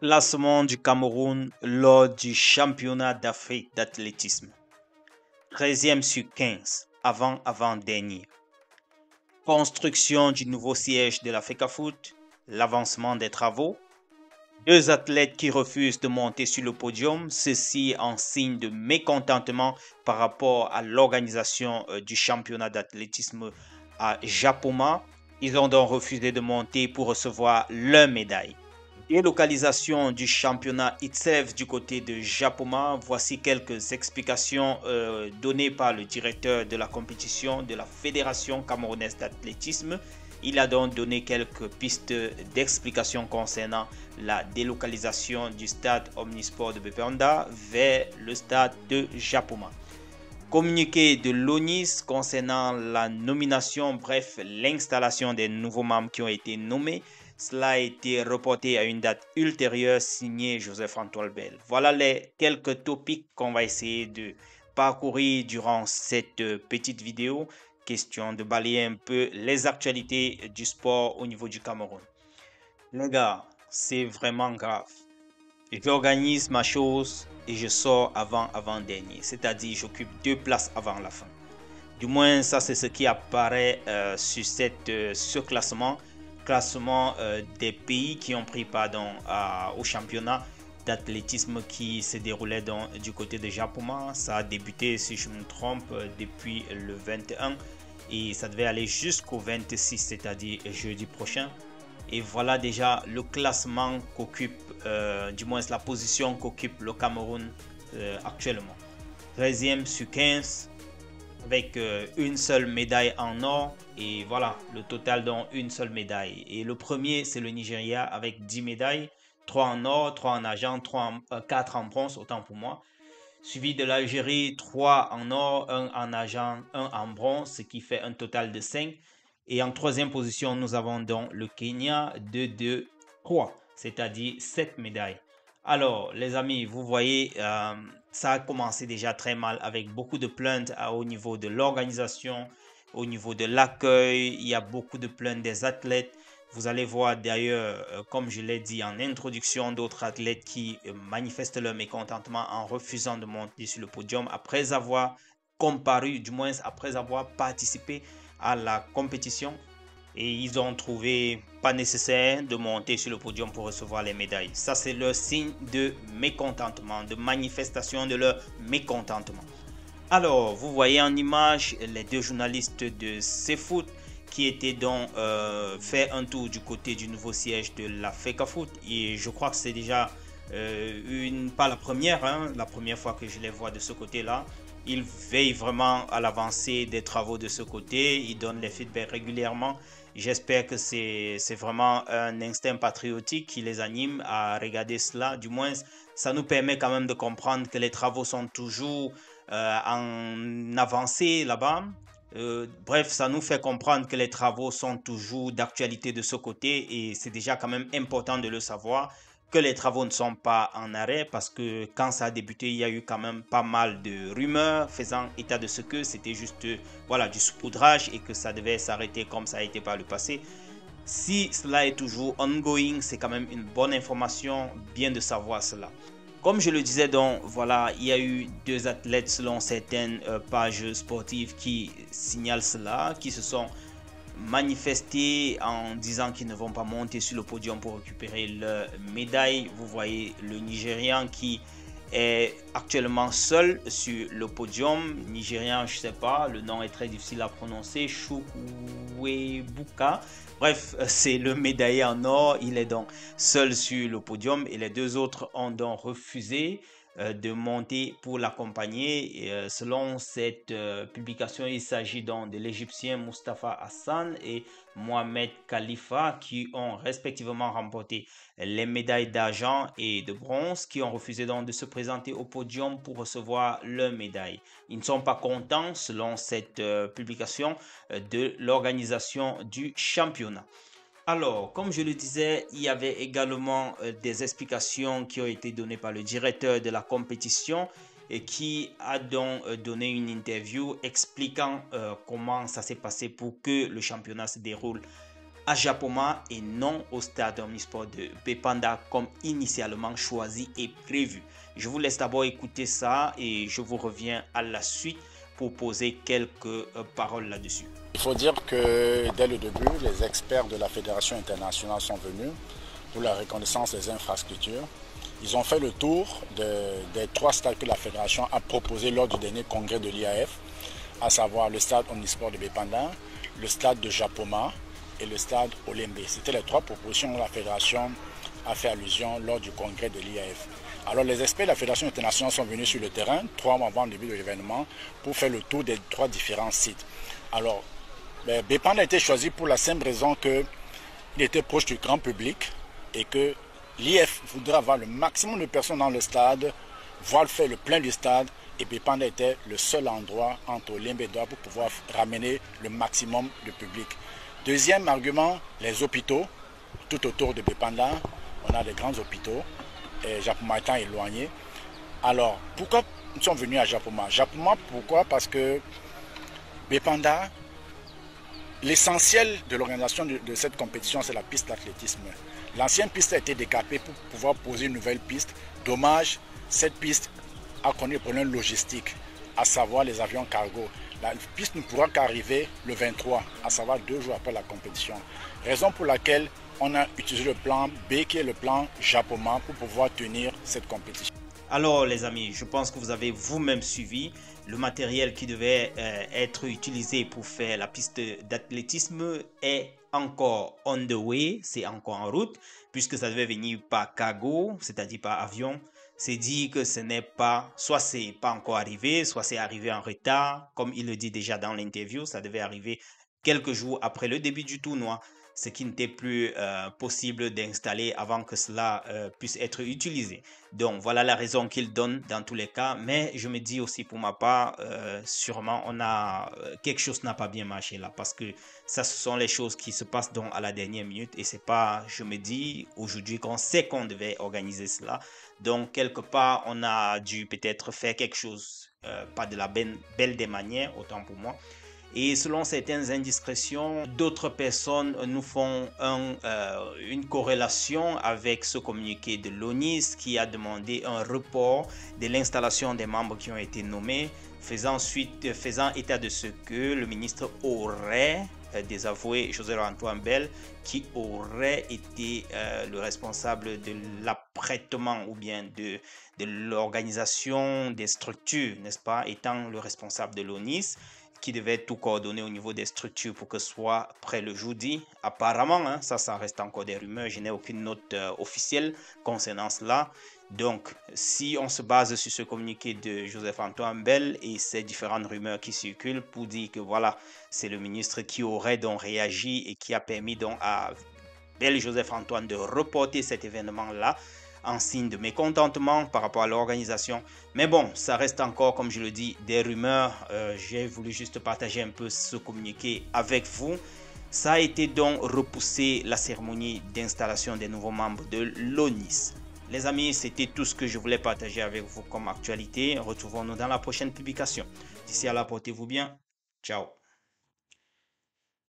Classement du Cameroun lors du championnat d'Afrique d'athlétisme. 13e sur 15, avant-avant-dernier. Construction du nouveau siège de la FECAFOOT, l'avancement des travaux. Deux athlètes qui refusent de monter sur le podium, ceci en signe de mécontentement par rapport à l'organisation du championnat d'athlétisme à Japoma. Ils ont donc refusé de monter pour recevoir leur médaille. Délocalisation du championnat ITSEF du côté de Japoma. Voici quelques explications données par le directeur de la compétition de la Fédération camerounaise d'athlétisme. Il a donc donné quelques pistes d'explication concernant la délocalisation du stade Omnisport de Bependa vers le stade de Japoma. Communiqué de l'ONIS concernant la nomination, bref, l'installation des nouveaux membres qui ont été nommés. Cela a été reporté à une date ultérieure, signé Joseph-Antoine Bell. Voilà les quelques topics qu'on va essayer de parcourir durant cette petite vidéo. Question de balayer un peu les actualités du sport au niveau du Cameroun. Les gars, c'est vraiment grave. J'organise ma chose et je sors avant-avant-dernier. C'est-à-dire, j'occupe 2 places avant la fin. Du moins, ça, c'est ce qui apparaît sur ce classement. Classement des pays qui ont pris part au championnat d'athlétisme qui se déroulait du côté de Japoma. Ça a débuté, si je me trompe, depuis le 21 et ça devait aller jusqu'au 26, c'est-à-dire jeudi prochain. Et voilà déjà le classement qu'occupe, du moins la position qu'occupe le Cameroun actuellement. 13e sur 15 avec une seule médaille en or. Et voilà, le total dans une seule médaille. Et le premier, c'est le Nigeria avec 10 médailles. 3 en or, 3 en argent, 4 en bronze, autant pour moi. Suivi de l'Algérie, 3 en or, 1 en argent, 1 en bronze, ce qui fait un total de 5. Et en troisième position, nous avons donc le Kenya, 2, 2, 3, c'est-à-dire 7 médailles. Alors, les amis, vous voyez, ça a commencé déjà très mal avec beaucoup de plaintes au niveau de l'organisation, au niveau de l'accueil. Il y a beaucoup de plaintes des athlètes. Vous allez voir d'ailleurs, comme je l'ai dit en introduction, d'autres athlètes qui manifestent leur mécontentement en refusant de monter sur le podium après avoir comparu, du moins après avoir participé à la compétition. Et ils ont trouvé pas nécessaire de monter sur le podium pour recevoir les médailles. Ça, c'est leur signe de mécontentement, de manifestation de leur mécontentement. Alors, vous voyez en image les deux journalistes de CFoot qui étaient donc fait un tour du côté du nouveau siège de la FECAFOOT. Et je crois que c'est déjà pas la première, hein, la première fois que je les vois de ce côté-là. Ils veillent vraiment à l'avancée des travaux de ce côté. Ils donnent les feedbacks régulièrement. J'espère que c'est vraiment un instinct patriotique qui les anime à regarder cela. Du moins, ça nous permet quand même de comprendre que les travaux sont toujours en avancée là-bas. Bref, ça nous fait comprendre que les travaux sont toujours d'actualité de ce côté et c'est déjà quand même important de le savoir que les travaux ne sont pas en arrêt parce que quand ça a débuté, il y a eu quand même pas mal de rumeurs faisant état de ce que c'était juste voilà, du saupoudrage et que ça devait s'arrêter comme ça a été par le passé. Si cela est toujours ongoing, c'est quand même une bonne information, bien de savoir cela. Comme je le disais donc, voilà, il y a eu deux athlètes selon certaines pages sportives qui signalent cela, qui se sont manifestés en disant qu'ils ne vont pas monter sur le podium pour récupérer leur médaille. Vous voyez le Nigérian qui est actuellement seul sur le podium. Nigérian, je sais pas, le nom est très difficile à prononcer. Chukwuebuka. Bref, c'est le médaillé en or. Il est donc seul sur le podium et les deux autres ont donc refusé de monter pour l'accompagner. Selon cette publication, il s'agit donc de l'Égyptien Mustafa Hassan et Mohamed Khalifa qui ont respectivement remporté les médailles d'argent et de bronze, qui ont refusé donc de se présenter au podium pour recevoir leur médaille. Ils ne sont pas contents, selon cette publication, de l'organisation du championnat. Alors, comme je le disais, il y avait également des explications qui ont été données par le directeur de la compétition et qui a donc donné une interview expliquant comment ça s'est passé pour que le championnat se déroule à Japoma et non au stade omnisport de Bepanda comme initialement choisi et prévu. Je vous laisse d'abord écouter ça et je vous reviens à la suite pour poser quelques paroles là-dessus. Il faut dire que dès le début, les experts de la Fédération internationale sont venus pour la reconnaissance des infrastructures. Ils ont fait le tour des 3 stades que la Fédération a proposés lors du dernier congrès de l'IAF, à savoir le stade omnisport de Bepanda, le stade de Japoma et le stade Olembe. C'était les 3 propositions que la Fédération a fait allusion lors du congrès de l'IAF. Alors les experts de la Fédération internationale sont venus sur le terrain 3 mois avant le début de l'événement pour faire le tour des 3 différents sites. Alors Bepanda a été choisi pour la simple raison qu'il était proche du grand public et que l'IF voudrait avoir le maximum de personnes dans le stade, voir faire le plein du stade, et Bepanda était le seul endroit entre Olembe et Douala pour pouvoir ramener le maximum de public. Deuxième argument, les hôpitaux. Tout autour de Bepanda, on a des grands hôpitaux, et Japoma étant éloigné. Alors, pourquoi nous sommes venus à Japoma? Japoma, pourquoi? Parce que Bepanda, l'essentiel de l'organisation de cette compétition, c'est la piste d'athlétisme. L'ancienne piste a été décapée pour pouvoir poser une nouvelle piste. Dommage, cette piste a connu des problèmes logistiques, à savoir les avions cargo. La piste ne pourra qu'arriver le 23, à savoir 2 jours après la compétition. Raison pour laquelle on a utilisé le plan B, qui est le plan Japoma, pour pouvoir tenir cette compétition. Alors les amis, je pense que vous avez vous-même suivi le matériel qui devait être utilisé pour faire la piste d'athlétisme est encore on the way, c'est encore en route, puisque ça devait venir par cargo, c'est-à-dire par avion. C'est dit que ce n'est pas, soit c'est pas encore arrivé, soit c'est arrivé en retard, comme il le dit déjà dans l'interview, ça devait arriver quelques jours après le début du tournoi, ce qui n'était plus possible d'installer avant que cela puisse être utilisé. Donc voilà la raison qu'il donne dans tous les cas, mais je me dis aussi pour ma part, sûrement quelque chose n'a pas bien marché là, parce que ça ce sont les choses qui se passent donc à la dernière minute et c'est pas, je me dis aujourd'hui qu'on sait qu'on devait organiser cela, donc quelque part on a dû peut-être faire quelque chose, pas de la belle des manières, autant pour moi. Et selon certaines indiscrétions, d'autres personnes nous font une corrélation avec ce communiqué de l'ONIS qui a demandé un report de l'installation des membres qui ont été nommés, faisant état de ce que le ministre aurait désavoué Joseph-Antoine Bell, qui aurait été le responsable de l'apprêtement ou bien de l'organisation des structures, n'est-ce pas, étant le responsable de l'ONIS, qui devait tout coordonner au niveau des structures pour que ce soit prêt le jeudi. Apparemment, hein, ça reste encore des rumeurs. Je n'ai aucune note officielle concernant cela. Donc, si on se base sur ce communiqué de Joseph-Antoine Bell et ces différentes rumeurs qui circulent pour dire que voilà, c'est le ministre qui aurait donc réagi et qui a permis donc à Bell Joseph-Antoine de reporter cet événement-là, en signe de mécontentement par rapport à l'organisation. Mais bon, ça reste encore, comme je le dis, des rumeurs. J'ai voulu juste partager un peu ce communiqué avec vous. Ça a été donc repoussé, la cérémonie d'installation des nouveaux membres de l'ONIS. Les amis, c'était tout ce que je voulais partager avec vous comme actualité. Retrouvons-nous dans la prochaine publication. D'ici là, portez-vous bien. Ciao.